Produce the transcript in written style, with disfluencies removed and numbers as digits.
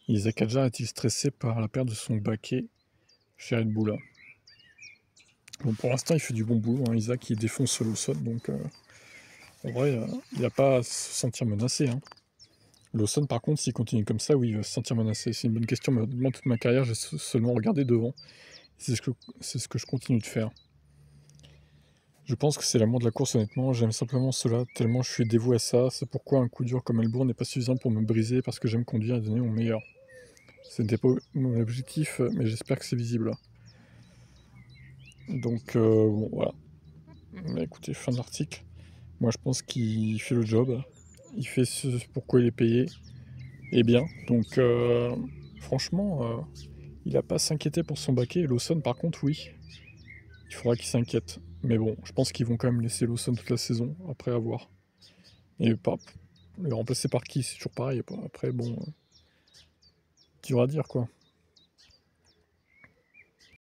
Isaac Adjar est-il stressé par la perte de son baquet chez Red Bull? Bon, pour l'instant, il fait du bon boulot, hein. Isaac, il défonce Lawson, donc en vrai, il n'a pas à se sentir menacé, hein. Lawson, par contre, s'il continue comme ça, oui, il va se sentir menacé. C'est une bonne question, mais dans toute ma carrière, j'ai seulement regardé devant. C'est ce que je continue de faire. Je pense que c'est l'amour de la course, honnêtement. J'aime simplement cela, tellement je suis dévoué à ça. C'est pourquoi un coup dur comme Melbourne n'est pas suffisant pour me briser, parce que j'aime conduire et donner mon meilleur. Ce n'était pas mon objectif, mais j'espère que c'est visible. Donc, bon, voilà. Bah, écoutez, fin de l'article. Moi, je pense qu'il fait le job. Il fait ce pourquoi il est payé. Et bien. Donc, franchement, il n'a pas à s'inquiéter pour son baquet. Et Lawson, par contre, oui. Il faudra qu'il s'inquiète. Mais bon, je pense qu'ils vont quand même laisser Lawson toute la saison, après avoir. Et pas le remplacer par qui, c'est toujours pareil. Après, bon, dur à dire, quoi.